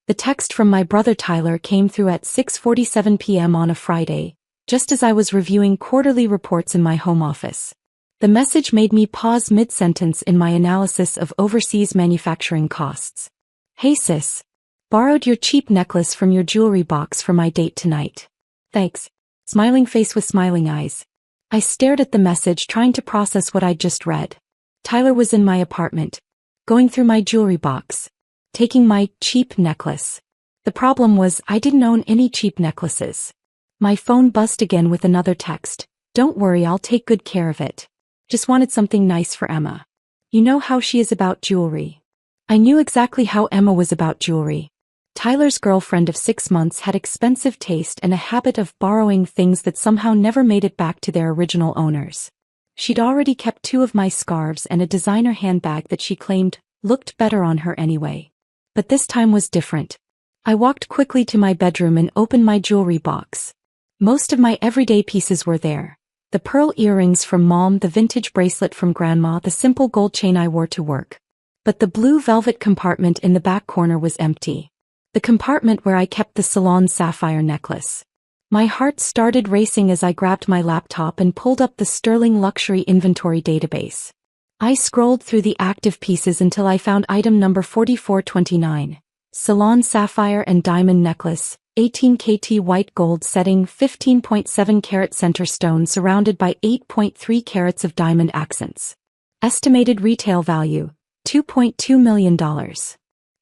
The text from my brother Tyler came through at 6:47 p.m. on a Friday, just as I was reviewing quarterly reports in my home office. The message made me pause mid-sentence in my analysis of overseas manufacturing costs. Hey sis. Borrowed your cheap necklace from your jewelry box for my date tonight. Thanks. Smiling face with smiling eyes. I stared at the message, trying to process what I'd just read. Tyler was in my apartment, going through my jewelry box, taking my cheap necklace. The problem was I didn't own any cheap necklaces. My phone buzzed again with another text. Don't worry, I'll take good care of it. Just wanted something nice for Emma. You know how she is about jewelry. I knew exactly how Emma was about jewelry. Tyler's girlfriend of 6 months had expensive taste and a habit of borrowing things that somehow never made it back to their original owners. She'd already kept 2 of my scarves and a designer handbag that she claimed looked better on her anyway. But this time was different. I walked quickly to my bedroom and opened my jewelry box. Most of my everyday pieces were there. The pearl earrings from Mom, the vintage bracelet from Grandma, the simple gold chain I wore to work. But the blue velvet compartment in the back corner was empty. The compartment where I kept the Salon sapphire necklace. My heart started racing as I grabbed my laptop and pulled up the Sterling Luxury Inventory database. I scrolled through the active pieces until I found item number 4429. Salon sapphire and diamond necklace, 18 KT white gold setting, 15.7 carat center stone surrounded by 8.3 carats of diamond accents. Estimated retail value, $2.2 million.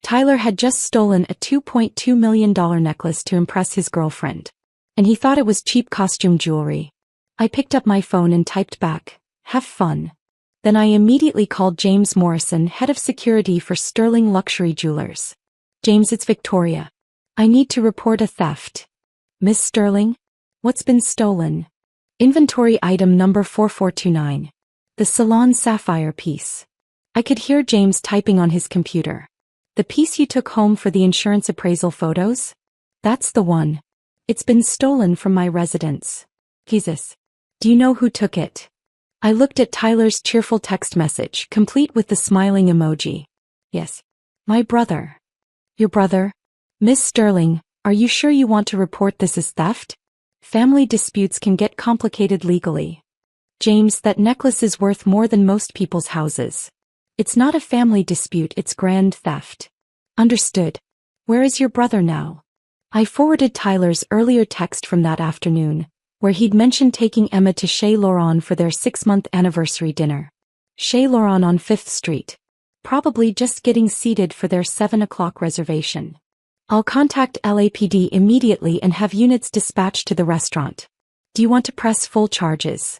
Tyler had just stolen a $2.2 million necklace to impress his girlfriend. And he thought it was cheap costume jewelry. I picked up my phone and typed back, "Have fun." Then I immediately called James Morrison, head of security for Sterling Luxury Jewelers. "James, it's Victoria. I need to report a theft." "Miss Sterling? What's been stolen?" "Inventory item number 4429. The Salon sapphire piece." I could hear James typing on his computer. "The piece you took home for the insurance appraisal photos? That's the one. It's been stolen from my residence." "Jesus. Do you know who took it?" I looked at Tyler's cheerful text message, complete with the smiling emoji. "Yes. My brother." "Your brother? Miss Sterling, are you sure you want to report this as theft? Family disputes can get complicated legally." "James, that necklace is worth more than most people's houses. It's not a family dispute, it's grand theft." "Understood. Where is your brother now?" I forwarded Tyler's earlier text from that afternoon, where he'd mentioned taking Emma to Chez Laurent for their 6-month anniversary dinner. Chez Laurent on 5th Street. Probably just getting seated for their 7 o'clock reservation. "I'll contact LAPD immediately and have units dispatched to the restaurant. Do you want to press full charges?"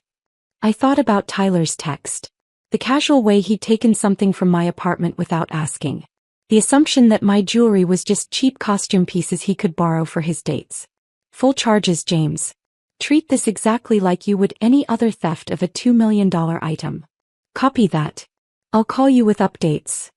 I thought about Tyler's text. The casual way he'd taken something from my apartment without asking. The assumption that my jewelry was just cheap costume pieces he could borrow for his dates. "Full charges, James. Treat this exactly like you would any other theft of a $2 million item." "Copy that. I'll call you with updates."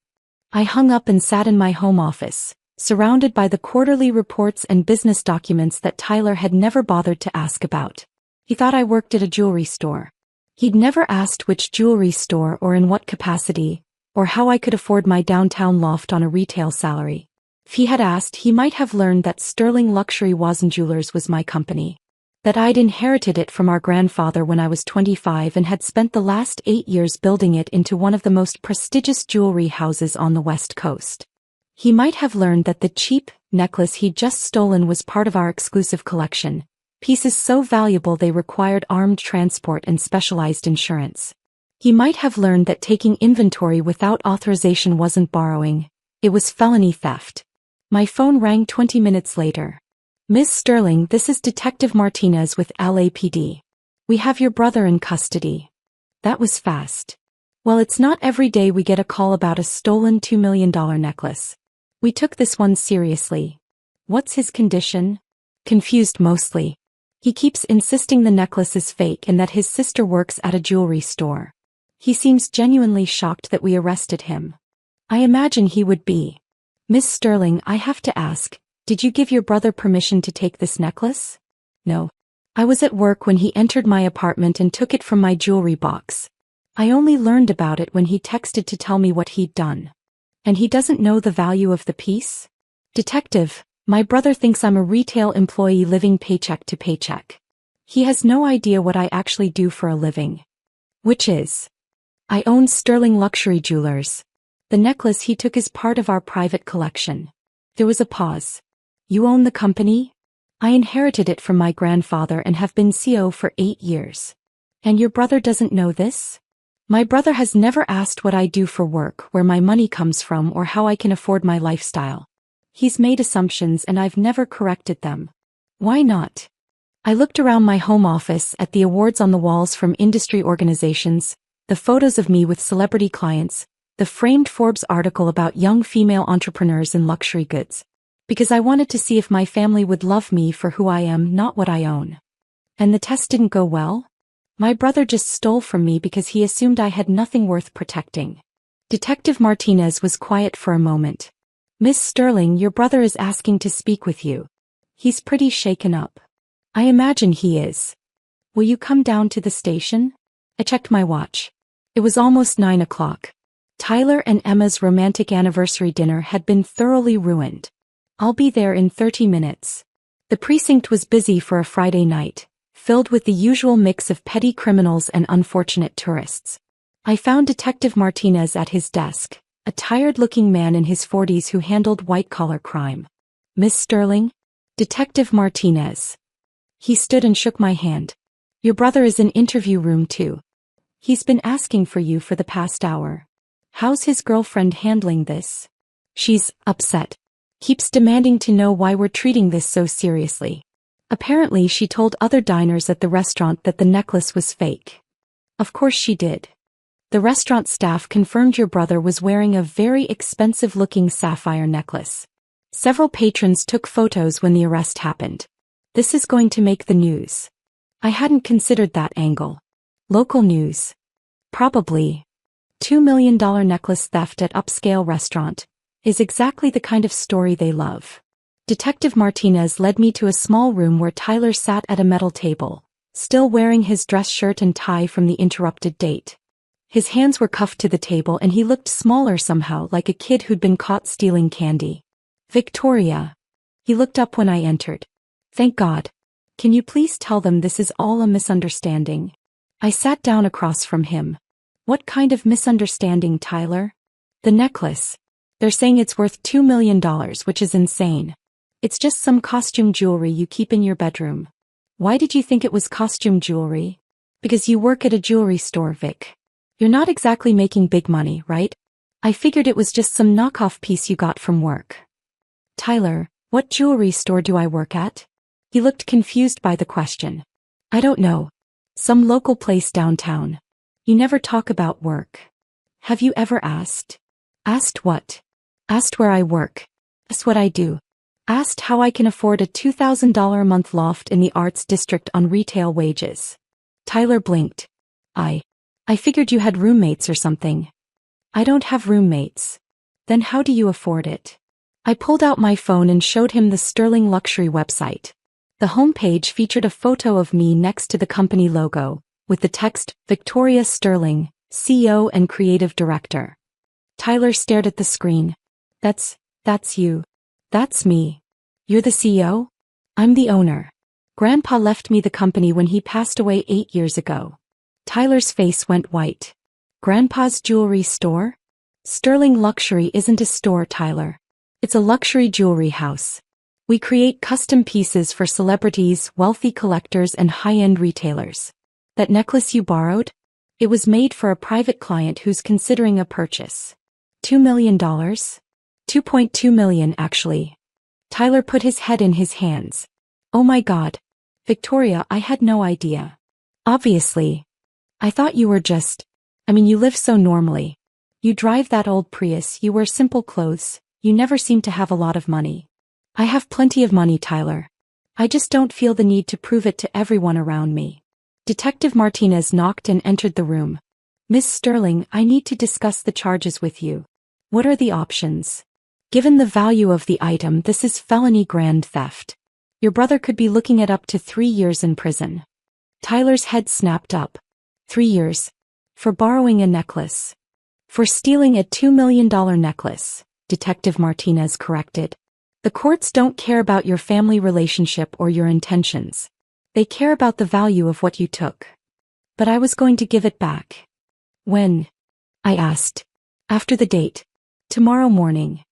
I hung up and sat in my home office, surrounded by the quarterly reports and business documents that Tyler had never bothered to ask about. He thought I worked at a jewelry store. He'd never asked which jewelry store or in what capacity, or how I could afford my downtown loft on a retail salary. If he had asked, he might have learned that Sterling Luxury Jewelers was my company. That I'd inherited it from our grandfather when I was 25 and had spent the last 8 years building it into one of the most prestigious jewelry houses on the West Coast. He might have learned that the cheap necklace he'd just stolen was part of our exclusive collection, pieces so valuable they required armed transport and specialized insurance. He might have learned that taking inventory without authorization wasn't borrowing, it was felony theft. My phone rang 20 minutes later. "Miss Sterling, this is Detective Martinez with LAPD. We have your brother in custody." That was fast. Well, it's not every day we get a call about a stolen $2 million necklace. We took this one seriously. "What's his condition?" "Confused mostly. He keeps insisting the necklace is fake and that his sister works at a jewelry store. He seems genuinely shocked that we arrested him." I imagine he would be. "Miss Sterling, I have to ask, did you give your brother permission to take this necklace?" "No. I was at work when he entered my apartment and took it from my jewelry box. I only learned about it when he texted to tell me what he'd done." "And he doesn't know the value of the piece?" Detective, my brother thinks I'm a retail employee living paycheck to paycheck. He has no idea what I actually do for a living. Which is, I own Sterling Luxury Jewelers. The necklace he took is part of our private collection. There was a pause. You own the company? I inherited it from my grandfather and have been CEO for 8 years. And your brother doesn't know this? My brother has never asked what I do for work, where my money comes from, or how I can afford my lifestyle. He's made assumptions and I've never corrected them. Why not? I looked around my home office at the awards on the walls from industry organizations, the photos of me with celebrity clients, the framed Forbes article about young female entrepreneurs in luxury goods. Because I wanted to see if my family would love me for who I am, not what I own. And the test didn't go well? My brother just stole from me because he assumed I had nothing worth protecting. Detective Martinez was quiet for a moment. Miss Sterling, your brother is asking to speak with you. He's pretty shaken up. I imagine he is. Will you come down to the station? I checked my watch. It was almost 9 o'clock. Tyler and Emma's romantic anniversary dinner had been thoroughly ruined. I'll be there in 30 minutes. The precinct was busy for a Friday night, filled with the usual mix of petty criminals and unfortunate tourists. I found Detective Martinez at his desk, a tired-looking man in his 40s who handled white-collar crime. Miss Sterling? Detective Martinez. He stood and shook my hand. Your brother is in interview room 2. He's been asking for you for the past hour. How's his girlfriend handling this? She's upset. Keeps demanding to know why we're treating this so seriously. Apparently she told other diners at the restaurant that the necklace was fake. Of course she did. The restaurant staff confirmed your brother was wearing a very expensive-looking sapphire necklace. Several patrons took photos when the arrest happened. This is going to make the news. I hadn't considered that angle. Local news. Probably. $2 million necklace theft at upscale restaurant is exactly the kind of story they love. Detective Martinez led me to a small room where Tyler sat at a metal table, still wearing his dress shirt and tie from the interrupted date. His hands were cuffed to the table and he looked smaller somehow, like a kid who'd been caught stealing candy. Victoria. He looked up when I entered. Thank God. Can you please tell them this is all a misunderstanding? I sat down across from him. What kind of misunderstanding, Tyler? The necklace. They're saying it's worth $2 million, which is insane. It's just some costume jewelry you keep in your bedroom. Why did you think it was costume jewelry? Because you work at a jewelry store, Vic. You're not exactly making big money, right? I figured it was just some knockoff piece you got from work. Tyler, what jewelry store do I work at? He looked confused by the question. I don't know. Some local place downtown. You never talk about work. Have you ever asked? Asked what? Asked where I work. Asked what I do. Asked how I can afford a $2,000 a month loft in the Arts District on retail wages. Tyler blinked. I figured you had roommates or something. I don't have roommates. Then how do you afford it? I pulled out my phone and showed him the Sterling Luxury website. The homepage featured a photo of me next to the company logo, with the text, Victoria Sterling, CEO and Creative Director. Tyler stared at the screen. That's you. That's me. You're the CEO? I'm the owner. Grandpa left me the company when he passed away 8 years ago. Tyler's face went white. Grandpa's jewelry store? Sterling Luxury isn't a store, Tyler. It's a luxury jewelry house. We create custom pieces for celebrities, wealthy collectors, and high-end retailers. That necklace you borrowed? It was made for a private client who's considering a purchase. $2 million? $2.2 million, actually. Tyler put his head in his hands. Oh my God. Victoria, I had no idea. Obviously. I thought you were you live so normally. You drive that old Prius, you wear simple clothes, you never seem to have a lot of money. I have plenty of money, Tyler. I just don't feel the need to prove it to everyone around me. Detective Martinez knocked and entered the room. Miss Sterling, I need to discuss the charges with you. What are the options? Given the value of the item, this is felony grand theft. Your brother could be looking at up to 3 years in prison. Tyler's head snapped up. 3 years. For borrowing a necklace. For stealing a $2 million necklace, Detective Martinez corrected. The courts don't care about your family relationship or your intentions. They care about the value of what you took. But I was going to give it back. When? I asked. After the date. Tomorrow morning.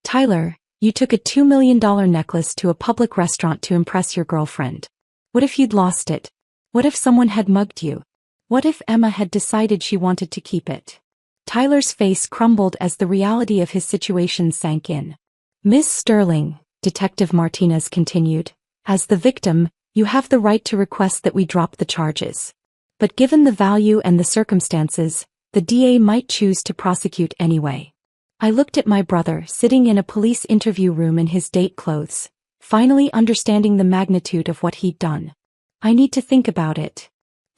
Tyler, you took a $2 million necklace to a public restaurant to impress your girlfriend. What if you'd lost it? What if someone had mugged you? What if Emma had decided she wanted to keep it? Tyler's face crumbled as the reality of his situation sank in. Miss Sterling, Detective Martinez continued, as the victim, you have the right to request that we drop the charges. But given the value and the circumstances, the DA might choose to prosecute anyway. I looked at my brother sitting in a police interview room in his date clothes, finally understanding the magnitude of what he'd done. I need to think about it.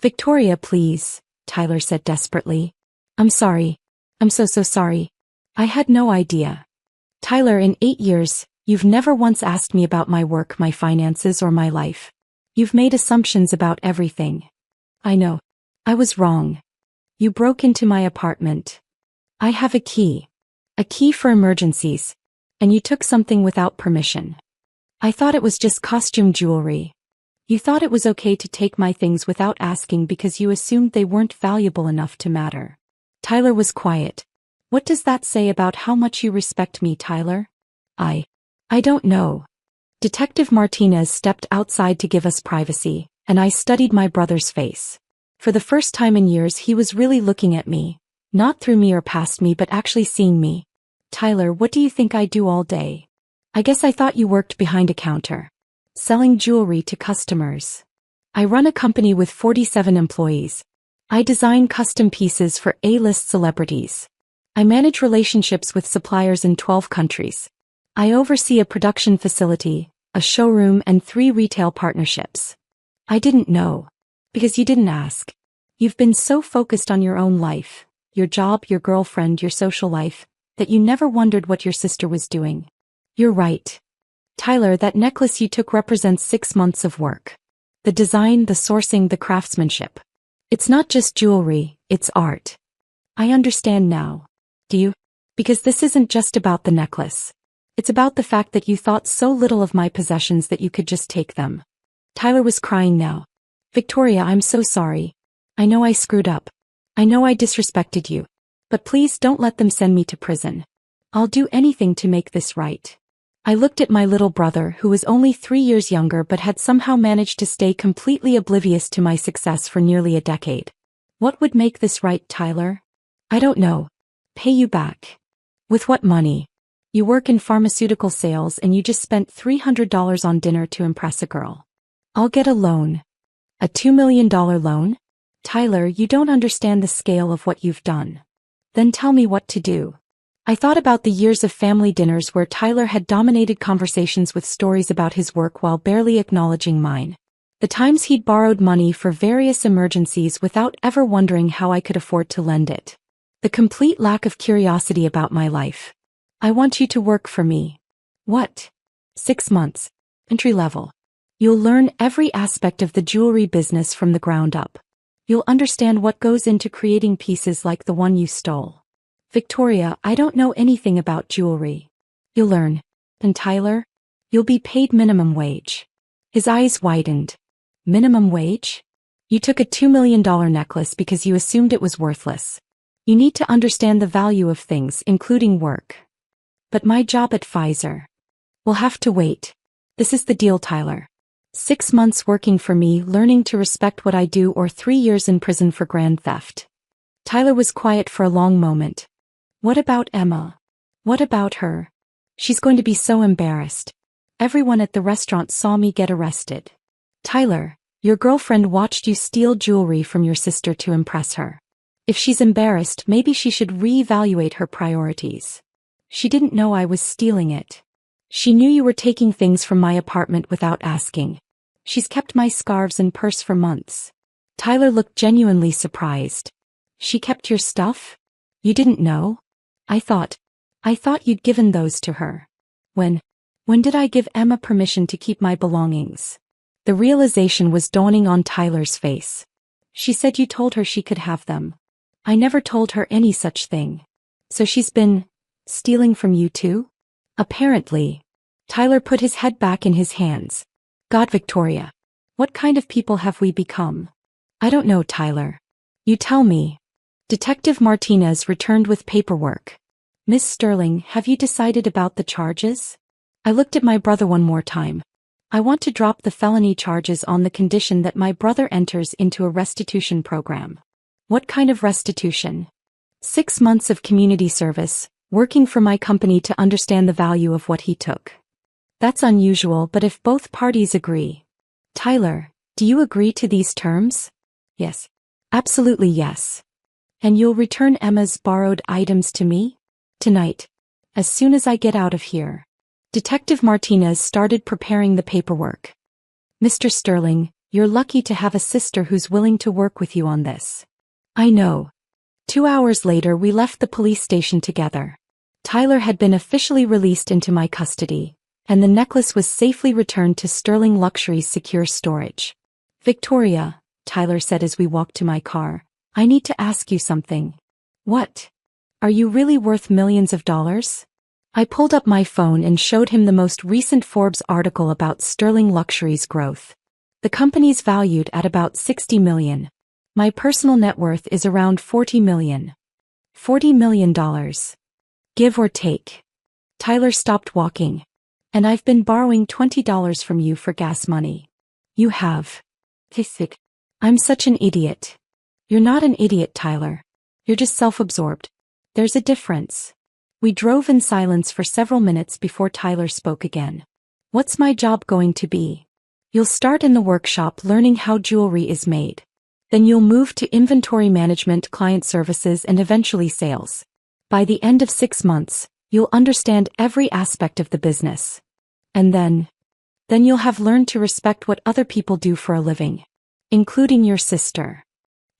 Victoria, please, Tyler said desperately. I'm sorry. I'm so sorry. I had no idea. Tyler, in 8 years, you've never once asked me about my work, my finances, or my life. You've made assumptions about everything. I know. I was wrong. You broke into my apartment. I have a key. A key for emergencies. And you took something without permission. I thought it was just costume jewelry. You thought it was okay to take my things without asking because you assumed they weren't valuable enough to matter. Tyler was quiet. What does that say about how much you respect me, Tyler? I don't know. Detective Martinez stepped outside to give us privacy, and I studied my brother's face. For the first time in years, he was really looking at me. Not through me or past me, but actually seeing me. Tyler, what do you think I do all day? I guess I thought you worked behind a counter. Selling jewelry to customers. I run a company with 47 employees. I design custom pieces for A-list celebrities. I manage relationships with suppliers in 12 countries. I oversee a production facility, a showroom, and 3 retail partnerships. I didn't know. Because you didn't ask. You've been so focused on your own life, your job, your girlfriend, your social life, that you never wondered what your sister was doing. You're right. Tyler, that necklace you took represents 6 months of work. The design, the sourcing, the craftsmanship. It's not just jewelry, it's art. I understand now. Do you? Because this isn't just about the necklace. It's about the fact that you thought so little of my possessions that you could just take them. Tyler was crying now. Victoria, I'm so sorry. I know I screwed up. I know I disrespected you. But please don't let them send me to prison. I'll do anything to make this right. I looked at my little brother, who was only 3 years younger but had somehow managed to stay completely oblivious to my success for nearly a decade. What would make this right, Tyler? I don't know. Pay you back. With what money? You work in pharmaceutical sales and you just spent $300 on dinner to impress a girl. I'll get a loan. A $2 million loan? Tyler, you don't understand the scale of what you've done. Then tell me what to do. I thought about the years of family dinners where Tyler had dominated conversations with stories about his work while barely acknowledging mine. The times he'd borrowed money for various emergencies without ever wondering how I could afford to lend it. The complete lack of curiosity about my life. I want you to work for me. What? 6 months. Entry level. You'll learn every aspect of the jewelry business from the ground up. You'll understand what goes into creating pieces like the one you stole. Victoria, I don't know anything about jewelry. You'll learn. And Tyler? You'll be paid minimum wage. His eyes widened. Minimum wage? You took a $2 million necklace because you assumed it was worthless. You need to understand the value of things, including work. But my job at Pfizer. We'll have to wait. This is the deal, Tyler. 6 months working for me, learning to respect what I do, or 3 years in prison for grand theft. Tyler was quiet for a long moment. What about Emma? What about her? She's going to be so embarrassed. Everyone at the restaurant saw me get arrested. Tyler, your girlfriend watched you steal jewelry from your sister to impress her. If she's embarrassed, maybe she should reevaluate her priorities. She didn't know I was stealing it. She knew you were taking things from my apartment without asking. She's kept my scarves and purse for months. Tyler looked genuinely surprised. She kept your stuff? You didn't know? I thought you'd given those to her. When did I give Emma permission to keep my belongings? The realization was dawning on Tyler's face. She said you told her she could have them. I never told her any such thing. So she's been stealing from you too? Apparently. Tyler put his head back in his hands. God, Victoria. What kind of people have we become? I don't know, Tyler. You tell me. Detective Martinez returned with paperwork. Miss Sterling, have you decided about the charges? I looked at my brother one more time. I want to drop the felony charges on the condition that my brother enters into a restitution program. What kind of restitution? 6 months of community service, working for my company to understand the value of what he took. That's unusual, but if both parties agree. Tyler, do you agree to these terms? Yes. Absolutely yes. And you'll return Emma's borrowed items to me? Tonight. As soon as I get out of here. Detective Martinez started preparing the paperwork. Mr. Sterling, you're lucky to have a sister who's willing to work with you on this. I know. 2 hours later we left the police station together. Tyler had been officially released into my custody, and the necklace was safely returned to Sterling Luxury's secure storage. Victoria, Tyler said as we walked to my car, I need to ask you something. What? Are you really worth millions of dollars? I pulled up my phone and showed him the most recent Forbes article about Sterling Luxury's growth. The company's valued at about $60 million. My personal net worth is around $40 million. $40 million. Give or take. Tyler stopped walking. And I've been borrowing $20 from you for gas money. You have. I'm such an idiot. You're not an idiot, Tyler. You're just self-absorbed. There's a difference. We drove in silence for several minutes before Tyler spoke again. What's my job going to be? You'll start in the workshop learning how jewelry is made. Then you'll move to inventory management, client services, and eventually sales. By the end of 6 months, you'll understand every aspect of the business. And then you'll have learned to respect what other people do for a living. Including your sister.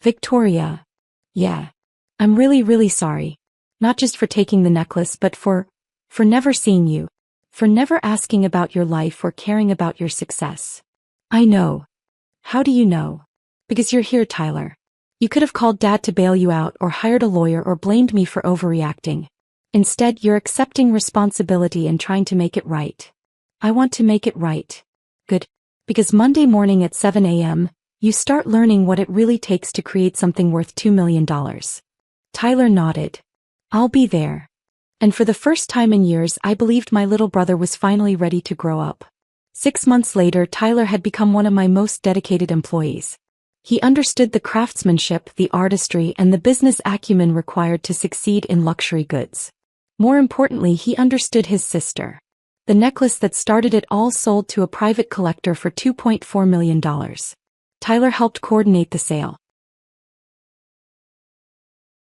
Victoria. Yeah. I'm really sorry. Not just for taking the necklace, but for never seeing you. For never asking about your life or caring about your success. I know. How do you know? Because you're here, Tyler. You could have called Dad to bail you out or hired a lawyer or blamed me for overreacting. Instead, you're accepting responsibility and trying to make it right. I want to make it right. Good. Because Monday morning at 7 a.m., you start learning what it really takes to create something worth $2 million. Tyler nodded. I'll be there. And for the first time in years, I believed my little brother was finally ready to grow up. 6 months later, Tyler had become one of my most dedicated employees. He understood the craftsmanship, the artistry, and the business acumen required to succeed in luxury goods. More importantly, he understood his sister. The necklace that started it all sold to a private collector for $2.4 million. Tyler helped coordinate the sale.